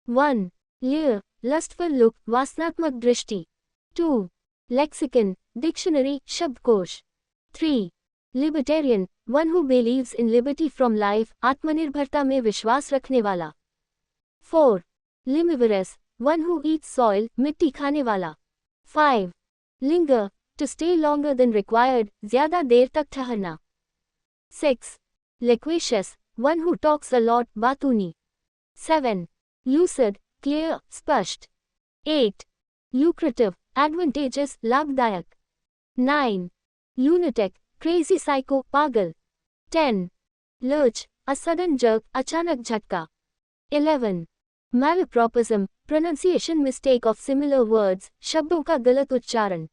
1. Leer, lustful look, वासनात्मक दृष्टि. 2. Lexicon, dictionary, शब्दकोश. 3. Libertarian, one who believes in liberty from life, आत्मनिर्भरता में विश्वास रखने वाला. 4. Limnivorous, one who eats soil, मिट्टी खाने वाला. 5. Linger, to stay longer than required, ज़्यादा देर तक ठहरना. 6. Loquacious, one who talks a lot, बातूनी. 7. Lucid, clear, स्पष्ट. 8. Lucrative, advantageous, लाभदायक. 9. Lunatic, crazy psycho, पागल. 10. Lurch, a sudden jerk, अचानक झटका. 11. Malapropism, pronunciation mistake of similar words, शब्दों का गलत उच्चारण.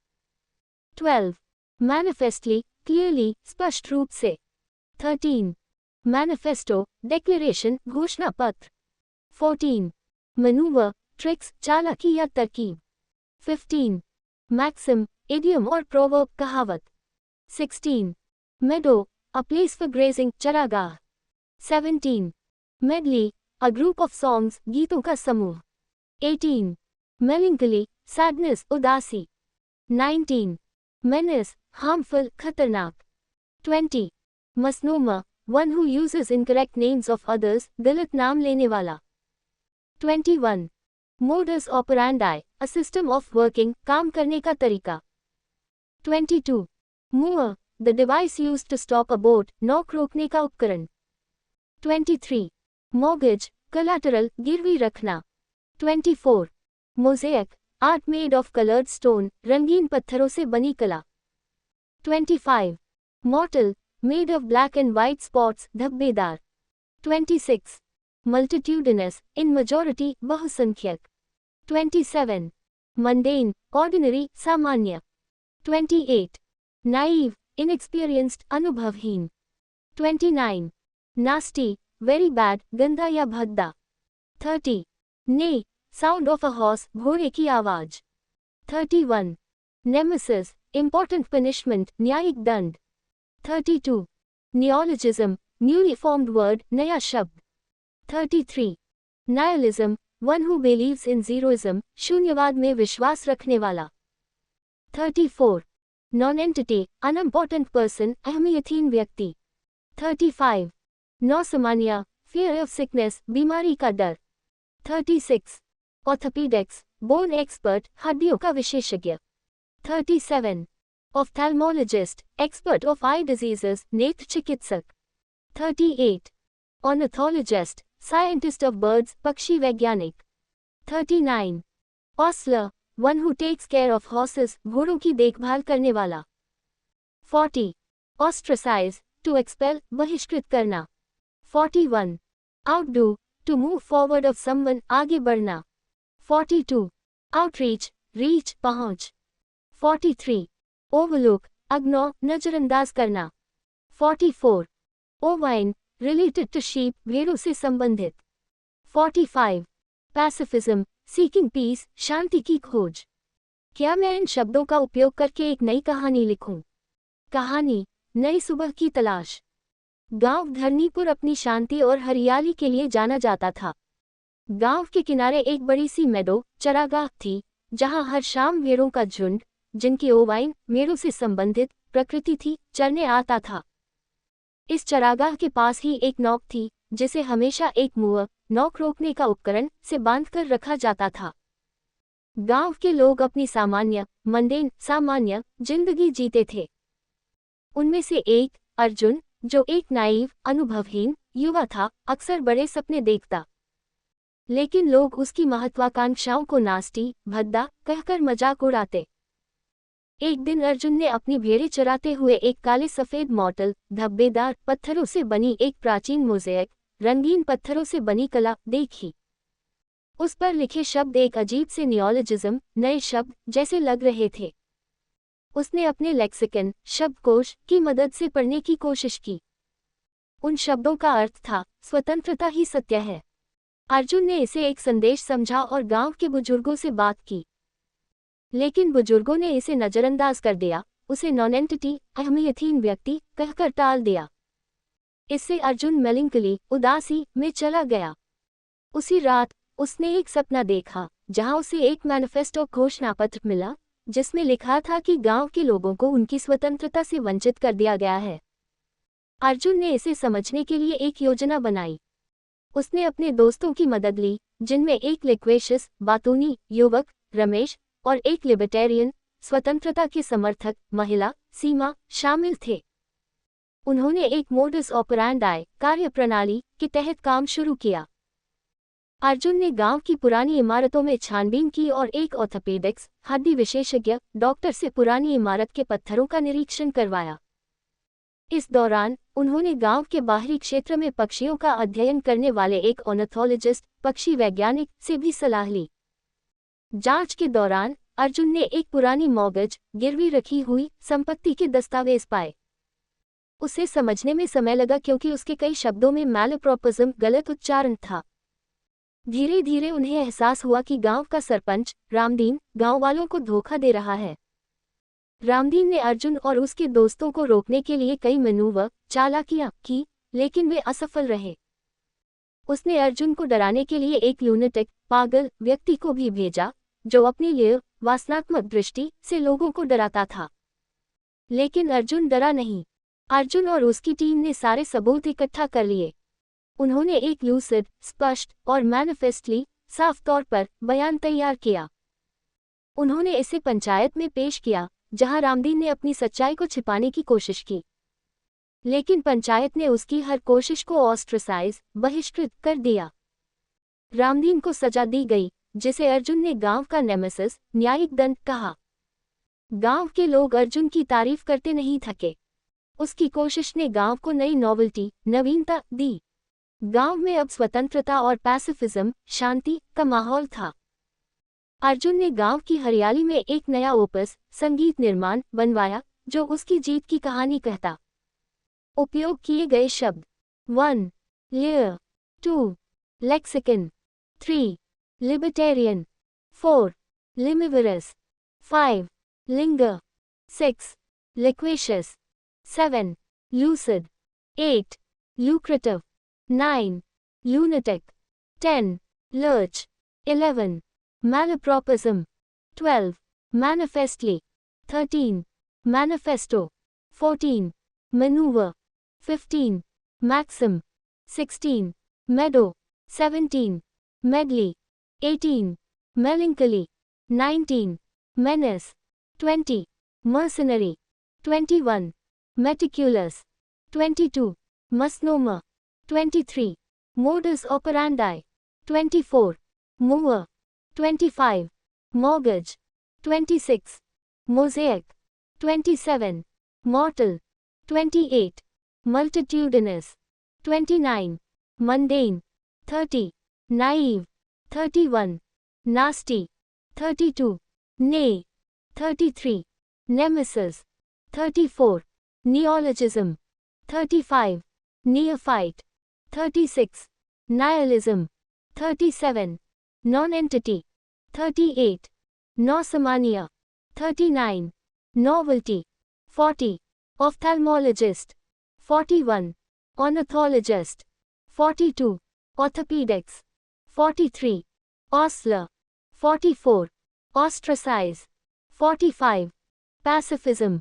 12. Manifestly, clearly, स्पष्ट रूप से. 13. Manifesto, declaration, घोषणा पत्र. 14. Maneuver, tricks, चालाकी या तरकीब. 15. Maxim, idiom और proverb, कहावत. 16. Meadow, a place for grazing, चरागाह. 17. Medley, a group of songs, गीतों का समूह. 18. Melancholy, sadness, उदासी. 19. Menace, harmful, खतरनाक. 20. Misnomer, one who uses incorrect names of others, गलत नाम लेने वाला. 21. Modus operandi, a system of working, काम करने का तरीका. 22. Moor, the device used to stop a boat, नौक रोकने का उपकरण. 23. Mortgage, collateral, गिरवी रखना. 24. Mosaic, art made of colored stone, रंगीन पत्थरों से बनी कला. 25. Mortal, made of black and white spots, धब्बेदार. 26. Multitudinous, in majority, बहुसंख्यक. 27. Mundane, ordinary, सामान्य. 28. Naive, inexperienced, अनुभवहीन. 29. Nasty, very bad, गंदा या भद्दा. 30. Neigh, sound of a horse, घोड़े की आवाज. 31. Nemesis, important punishment, न्यायिक दंड. 32. Neologism, newly formed word, नया शब्द. 33. Nihilism, one who believes in zeroism, शून्यवाद में विश्वास रखने वाला. 34. Non-entity, unimportant person, अहमियतहीन व्यक्ति. 35. Nosomania, fear of sickness, बीमारी का डर. 36. Orthopedics, bone expert, हड्डियों का विशेषज्ञ. 37. Ophthalmologist, expert of eye diseases, नेत्र चिकित्सक. 38. Ornithologist, scientist of birds, पक्षी वैज्ञानिक. 39. Ostler, one who takes care of horses, घोड़ों की देखभाल करने वाला. 40. Ostracize, to expel, बहिष्कृत करना. 41. Outdo, to move forward of someone, आगे बढ़ना. 42. Outreach, reach, पहुंच. 43. Overlook, ignore, नजरअंदाज करना. 44. Ovine, related to sheep, भेड़ों से संबंधित. 45. Pacifism, seeking peace, शांति की खोज. क्या मैं इन शब्दों का उपयोग करके एक नई कहानी लिखूं? कहानी, नई सुबह की तलाश. गांव धरनीपुर अपनी शांति और हरियाली के लिए जाना जाता था. गांव के किनारे एक बड़ी सी मेडो, चरागाह थी, जहां हर शाम भेड़ों का झुंड, जिनकी ओवाइन, मेड़ों से संबंधित, प्रकृति थी, चरने आता था. इस चरागाह के पास ही एक नौक थी, जिसे हमेशा एक मुअर, नौक रोकने का उपकरण, से बांधकर रखा जाता था. गांव के लोग अपनी सामान्य, मंडेन, सामान्य, जिंदगी जीते थे. उनमें से एक, अर्जुन, जो एक नाइव, अनुभवहीन, युवा था, अक्सर बड़े सपने देखता. लेकिन लोग उसकी महत्वाकांक्षाओं को नास्टी, भद्दा, कहकर मजाक उड़ाते. एक दिन अर्जुन ने अपनी भेड़ें चराते हुए एक काले सफेद मॉडल, धब्बेदार, पत्थरों से बनी एक प्राचीन मोज़ेक, रंगीन पत्थरों से बनी कला, देखी. उस पर लिखे शब्द एक अजीब से नियोलॉजिज्म, नए शब्द, जैसे लग रहे थे. उसने अपने लेक्सिकन, शब्दकोश, की मदद से पढ़ने की कोशिश की. उन शब्दों का अर्थ था, स्वतंत्रता ही सत्य है. अर्जुन ने इसे एक संदेश समझा और गांव के बुजुर्गों से बात की. लेकिन बुजुर्गों ने इसे नजरअंदाज कर दिया, उसे नॉन-एंटिटी, अहमियतहीन व्यक्ति, कहकर टाल दिया. इससे अर्जुन मेलंकली, उदासी, में चला गया. उसी रात उसने एक सपना देखा जहां उसे एक मैनिफेस्टो घोषणा पत्र मिला जिसमें लिखा था कि गांव के लोगों को उनकी स्वतंत्रता से वंचित कर दिया गया है। अर्जुन ने इसे समझने के लिए एक योजना बनाई। उसने अपने दोस्तों की मदद ली, जिनमें एक लिक्वेशियस बातूनी युवक रमेश और एक लिबर्टेरियन स्वतंत्रता के समर्थक महिला सीमा शामिल थे। उन्होंने एक मोडस ऑपरेंडाई कार्यप्रणाली के तहत काम शुरू किया। अर्जुन ने गांव की पुरानी इमारतों में छानबीन की और एक ऑर्थोपेडिक्स हड्डी विशेषज्ञ डॉक्टर से पुरानी इमारत के पत्थरों का निरीक्षण करवाया। इस दौरान उन्होंने गांव के बाहरी क्षेत्र में पक्षियों का अध्ययन करने वाले एक ऑर्निथोलॉजिस्ट पक्षी वैज्ञानिक से भी सलाह ली। जांच के दौरान अर्जुन ने एक पुरानी मॉर्गेज गिरवी रखी हुई संपत्ति के दस्तावेज पाए। उसे समझने में समय लगा क्योंकि उसके कई शब्दों में मैलप्रॉपोज़म गलत उच्चारण था। धीरे धीरे उन्हें एहसास हुआ कि गांव का सरपंच रामदीन गांव वालों को धोखा दे रहा है। रामदीन ने अर्जुन और उसके दोस्तों को रोकने के लिए कई मैनूवर चालाकियां की, लेकिन वे असफल रहे। उसने अर्जुन को डराने के लिए एक लूनेटिक पागल व्यक्ति को भी भेजा, जो अपनी लिए वासनात्मक दृष्टि से लोगों को डराता था। लेकिन अर्जुन डरा नहीं। अर्जुन और उसकी टीम ने सारे सबूत इकट्ठा कर लिए। उन्होंने एक लूसिड, स्पष्ट और मैनिफेस्टली साफ तौर पर बयान तैयार किया। उन्होंने इसे पंचायत में पेश किया, जहां रामदीन ने अपनी सच्चाई को छिपाने की कोशिश की। लेकिन पंचायत ने उसकी हर कोशिश को ऑस्ट्रेसाइज बहिष्कृत कर दिया। रामदीन को सजा दी गई, जिसे अर्जुन ने गांव का नेमेसिस न्यायिक दंड कहा। गांव के लोग अर्जुन की तारीफ करते नहीं थके। उसकी कोशिश ने गांव को नई नॉवेल्टी नवीनता दी। गांव में अब स्वतंत्रता और पैसिफिज्म शांति का माहौल था। अर्जुन ने गांव की हरियाली में एक नया ओपस संगीत निर्माण बनवाया, जो उसकी जीत की कहानी कहता। उपयोग किए गए शब्द 1. लेयर 2. लेक्सिकन 3. लिबर्टेरियन 4. लिमिवरस 5. लिंगर 6. लिक्वेशियस 7. Lucid 8. lucrative 9. lunatic 10. lurch 11. malapropism 12. manifestly 13. manifesto 14. maneuver 15. maxim 16. meadow 17. medley 18. melancholy 19. menace 20. mercenary 21. meticulous 22. misnomer 23. modus operandi 24. mover 25. mortgage 26. mosaic 27. mortal 28. multitudinous 29. mundane 30. naive 31. nasty 32. nay 33. nemesis 34. neologism 35. neophyte 36. nihilism 37. non-entity 38. nosomania 39. novelty 40. ophthalmologist 41. ornithologist 42. orthopedics 43. ostler 44. ostracize 45. pacifism